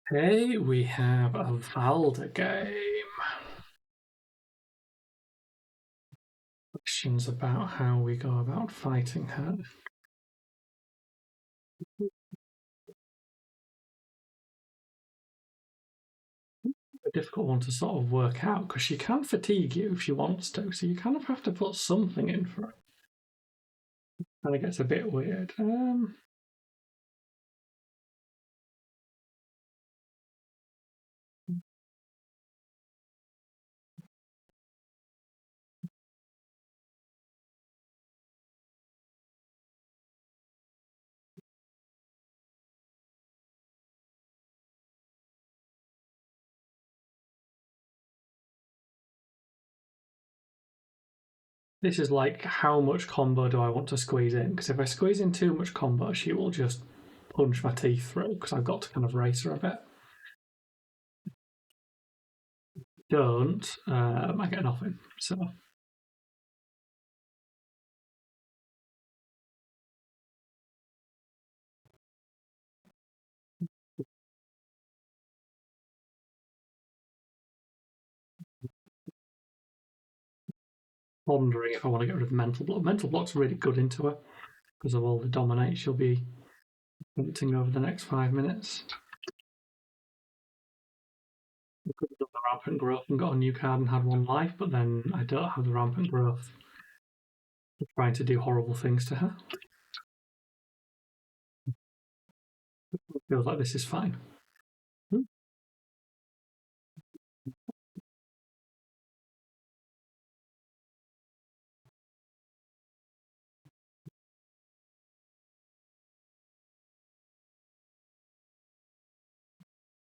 Today we have a Valda game. Questions about how we go about fighting her. A difficult one to sort of work out because she can fatigue you if she wants to, so you kind of have to put something in for it. And it gets a bit weird. This is like, how much combo do I want to squeeze in? Because if I squeeze in too much combo, she will just punch my teeth through because I've got to kind of race her a bit. Don't, I get nothing. So pondering if I want to get rid of mental block. Mental block's really good into her because of all the dominate she'll be hunting over the next 5 minutes. I could have done the rampant growth and got a new card and had one life, but then I don't have the rampant growth. I'm trying to do horrible things to her. It feels like this is fine.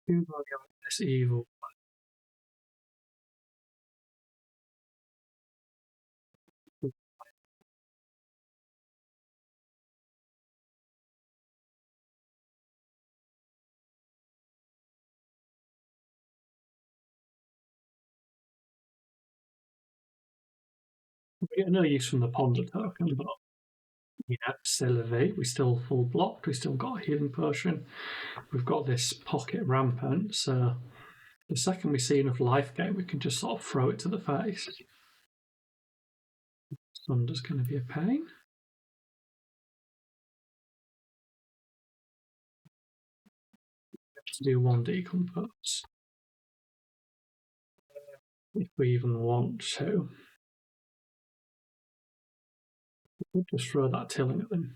Who do I go with this evil? We get no use from the ponder token, but still evade. We still full blocked. We still got a healing potion. We've got this pocket rampant, so the second we see enough life gain, we can just sort of throw it to the face. Thunder's going to be a pain. To do one decompose if we even want to. We'll just throw that tilling at them.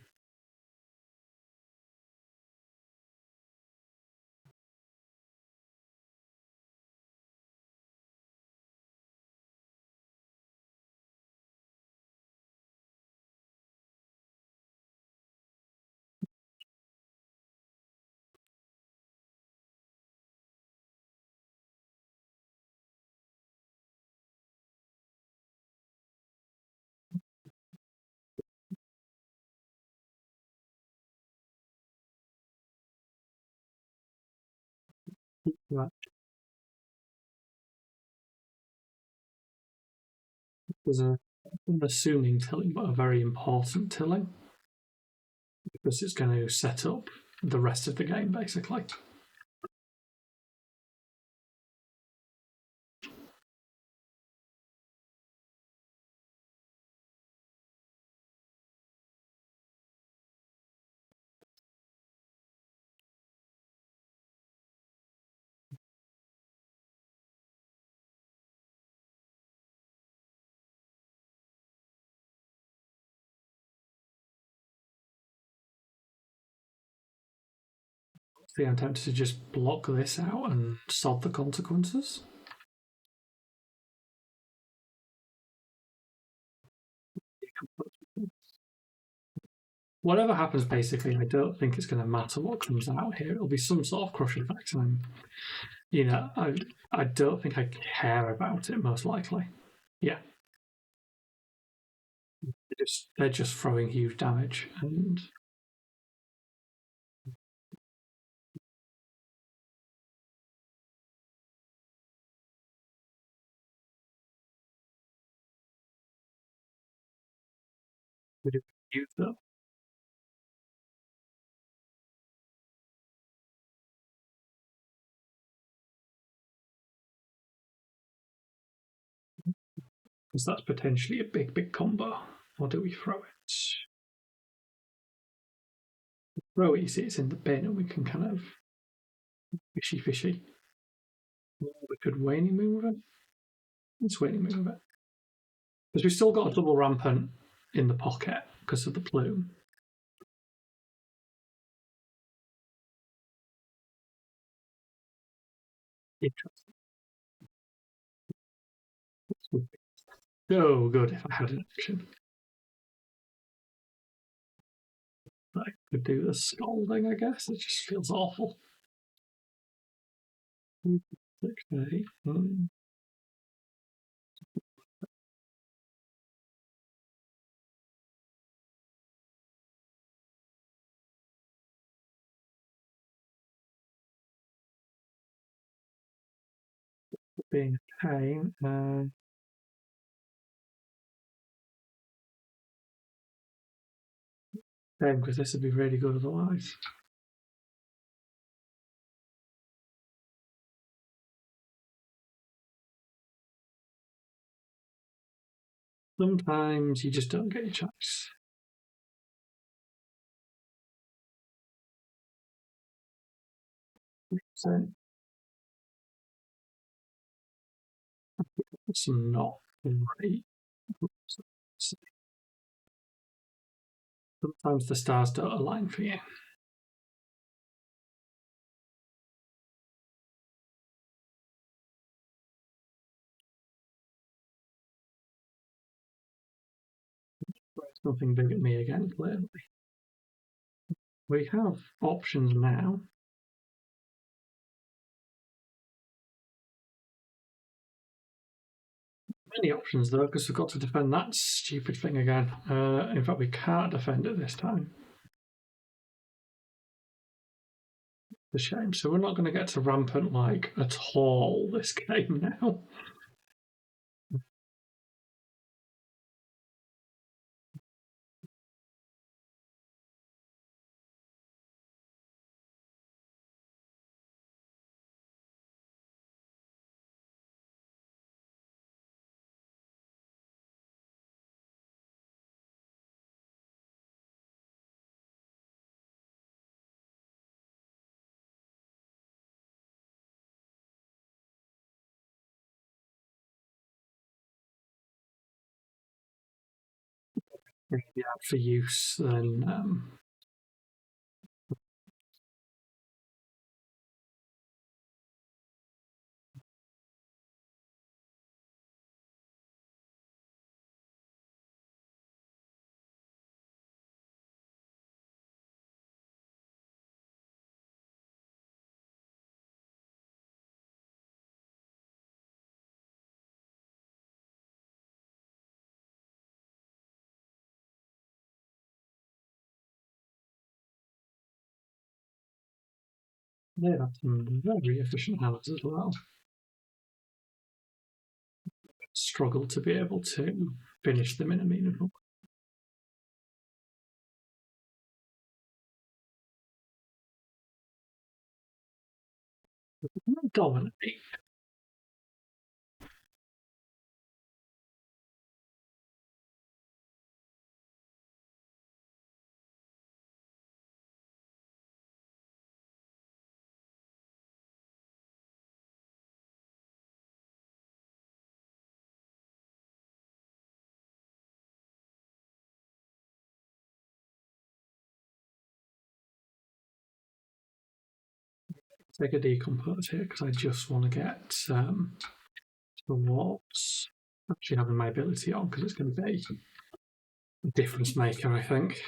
Right. There's a unassuming tilling, but a very important tilling because it's going to set up the rest of the game basically. So I'm tempted to just block this out and solve the consequences. Whatever happens, basically, I don't think it's going to matter what comes out here. It'll be some sort of crush effect, and I don't think I care about it. Most likely, yeah. They're just throwing huge damage, and we do use them. because that's potentially a big combo. Or do we throw it? Throw it, you see it's in the bin, and we can kind of fishy. Or we could Waning move it. Let's Waning move it. Because we've still got a double rampant in the pocket because of the plume. Interesting. So good if I had an option. I could do the scalding, I guess. It just feels awful. Okay. Being a pain. Because this would be really good otherwise. Sometimes you just don't get your choice. So it's not great. Sometimes the stars don't align for you. It's nothing big at me again, clearly. We have options now. Many options though, because we've got to defend that stupid thing again. In fact, we can't defend it this time. It's a shame. So we're not going to get to rampant like at all this game now. If you have for use, then they have some very efficient hands as well. Struggle to be able to finish them in a meaningful. Dominate. Take a decompose here because I just want to get towards actually having my ability on because it's going to be a difference maker, I think.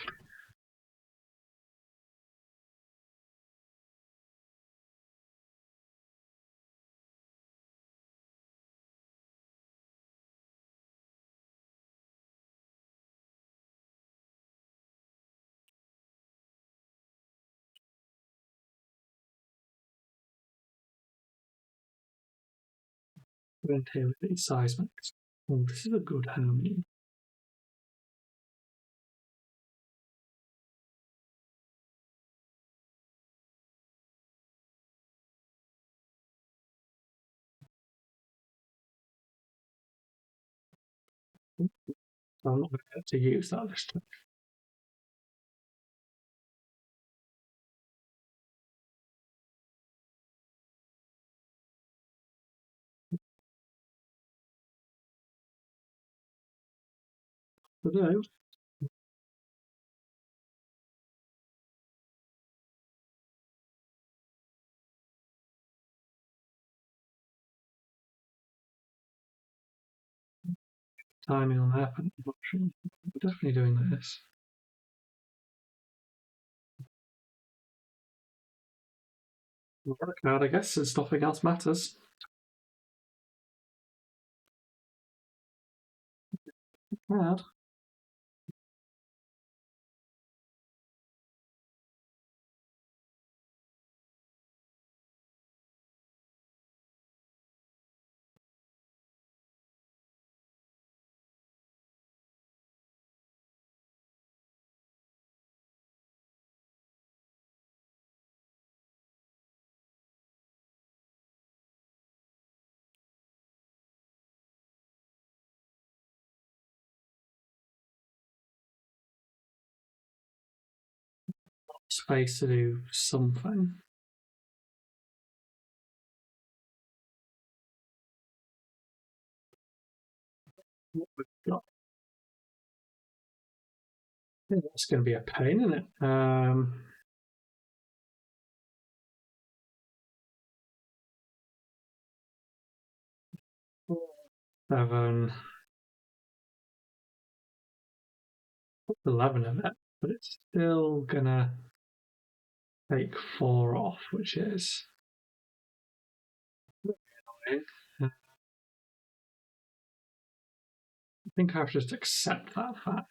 Going here with these seismics. Oh, this is a good harmony. So I'm not going to get to use that this time. I do. Timing on that, I'm not sure. We're definitely doing this. Work hard, I guess, since nothing else matters. Hard. Space to do something. What we've got. Yeah, that's going to be a pain, isn't it? 7, 11 of it, but it's still going to take 4 off, which is annoying. I think I have to just accept that fact.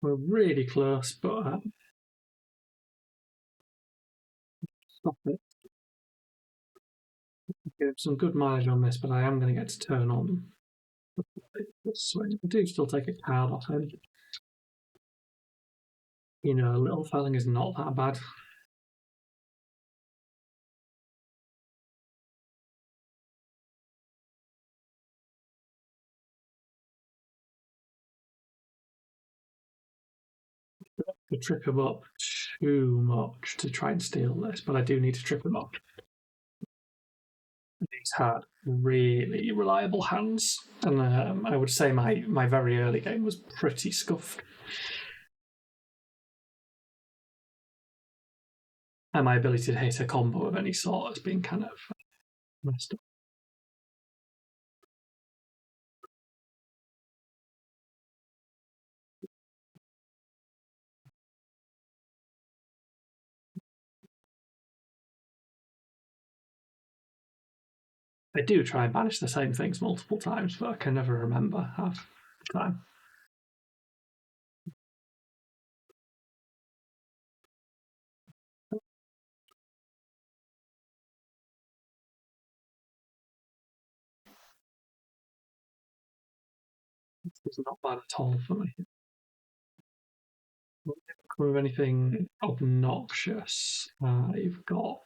We're really close, but stop it. Give some good mileage on this, but I am going to get to turn on the swing. I do still take a card off him. You know, a little felling is not that bad. To trip him up too much to try and steal this, but I do need to trip him up. He's had really reliable hands, and I would say my very early game was pretty scuffed. And my ability to hit a combo of any sort has been kind of messed up. I do try and banish the same things multiple times, but I can never remember half the time. It's not bad at all for me. Come with anything obnoxious. You've got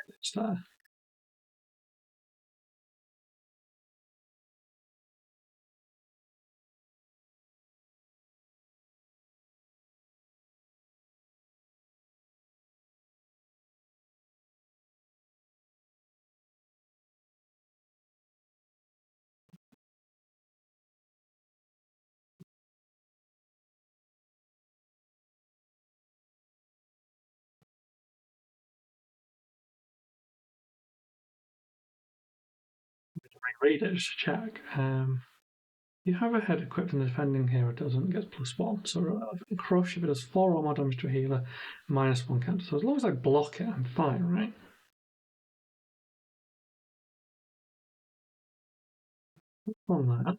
it's there. Read it, just check. You have a head equipped and defending hero doesn't get +1. So crush if it does 4 or more damage to a healer, -1 counter. So as long as I block it, I'm fine, right? On that.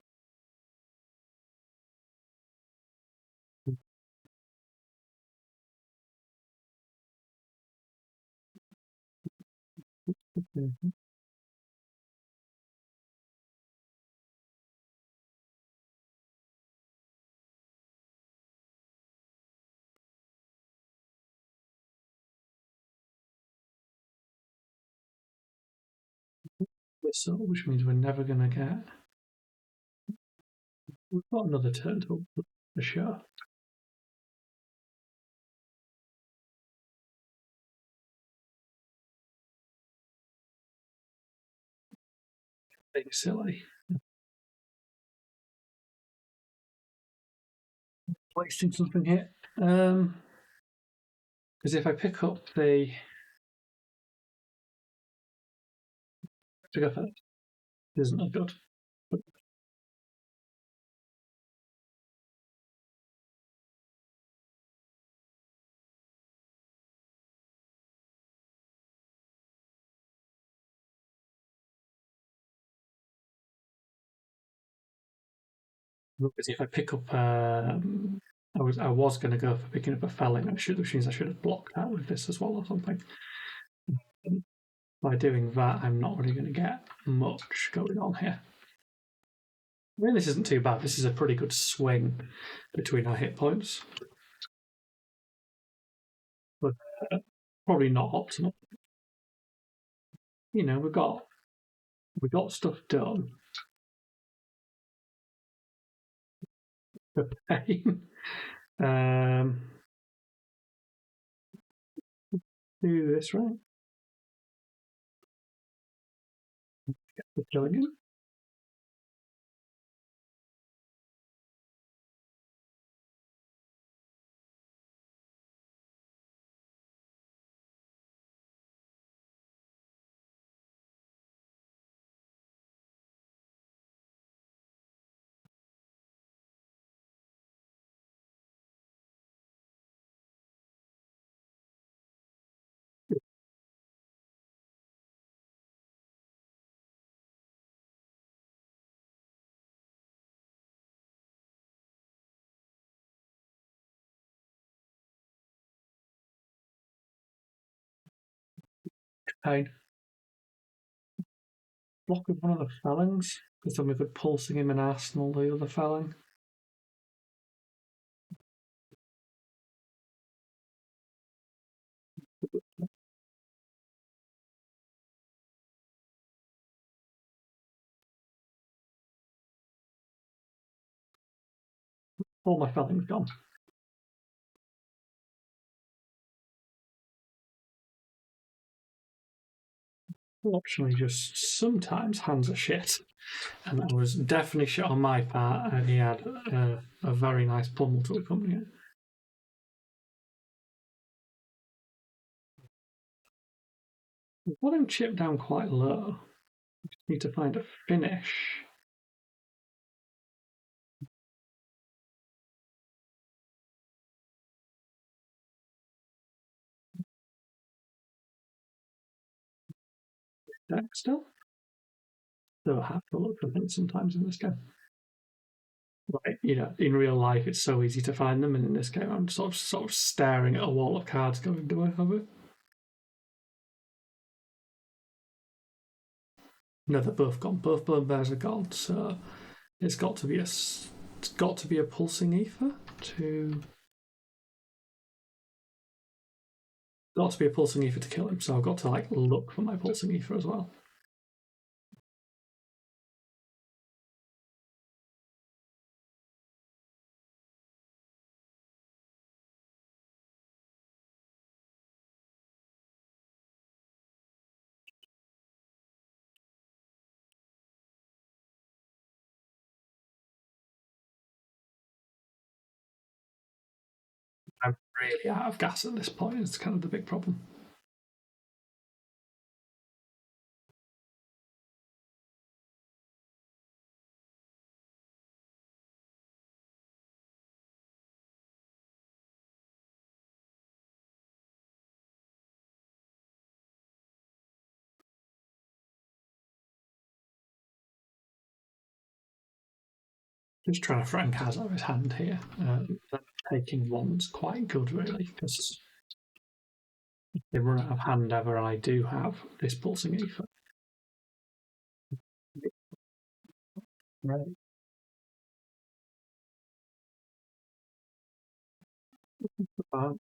so, which means we're never going to get. We've got another turn to for sure. Being silly. Wasting something here. Because if I pick up the. To go first, isn't that good? Because if I pick up, I was going to go for picking up a felling, which means I should have blocked that with this as well or something. By doing that, I'm not really going to get much going on here. I mean, this isn't too bad. This is a pretty good swing between our hit points, but probably not optimal. You know, we got stuff done. For pain. Do this right. Get the killing him. Pain. Block with one of the phalanx, because then we could pulsing him and arsenal the other phalanx. All my phalanx gone. Fortunately, just sometimes hands are shit. And that was definitely shit on my part, and he had a very nice pummel to accompany it. We've got him chipped down quite low. We just need to find a finish. Deck still? Though I have to look for things sometimes in this game. Like, you know, in real life, it's so easy to find them, and in this game, I'm sort of staring at a wall of cards going, do I have it? No, they're both gone. Both Blood Bears are gone, so it's got to be a pulsing ether to. Got to be a pulsing ether to kill him, so I've got to like look for my pulsing ether as well. I'm really out of gas at this point. It's kind of the big problem. Just trying to threaten cards out of his hand here. Taking one's quite good, really, because if they run out of hand ever, and I do have this pulsing ether. Right. Uh,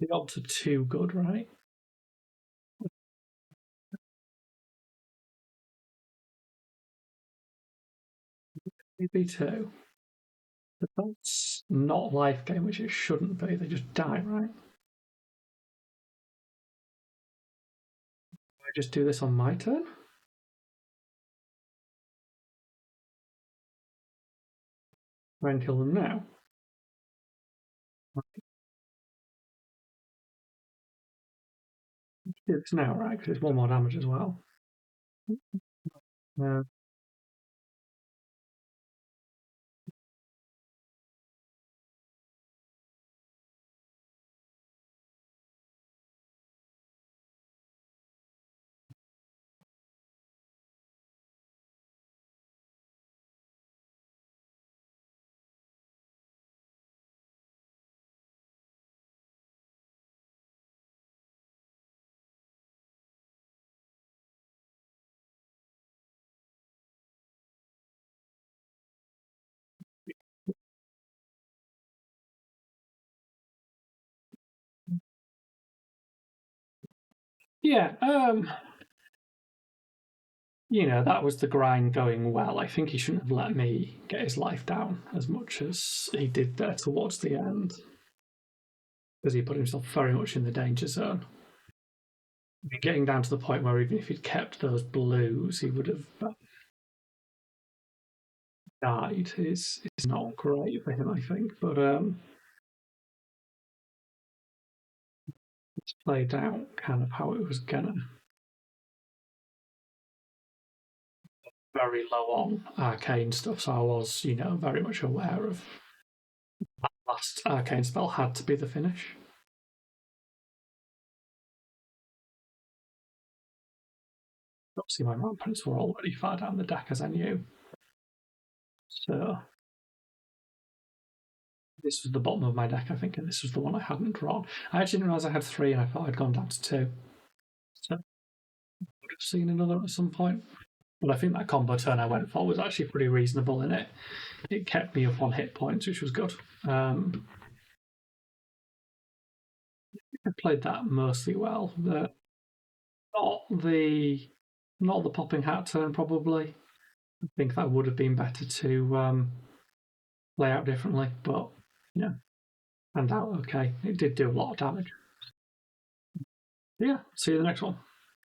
The odds are too good, right? Maybe two. But that's not life gain, which it shouldn't be. They just die, right? I just do this on my turn. Try and kill them now. Do this now, right? Because it's one more damage as well. Yeah. Yeah. That was the grind going well. I think he shouldn't have let me get his life down as much as he did there towards the end, because he put himself very much in the danger zone. Getting down to the point where even if he'd kept those blues, he would have died. Is not great for him, I think. But it's played out kind of how it was gonna. Very low on arcane stuff, so I was, very much aware of that last arcane spell had to be the finish. Obviously, my rampants were already far down the deck as I knew. So this was the bottom of my deck, I think, and this was the one I hadn't drawn. I actually didn't realise I had three, and I thought I'd gone down to two. So I would have seen another at some point. But I think that combo turn I went for was actually pretty reasonable in it. It kept me up on hit points, which was good. I played that mostly well. Not the not the popping hat turn, probably. I think that would have been better to play out differently, but yeah, panned out okay. It did do a lot of damage. Yeah, see you in the next one.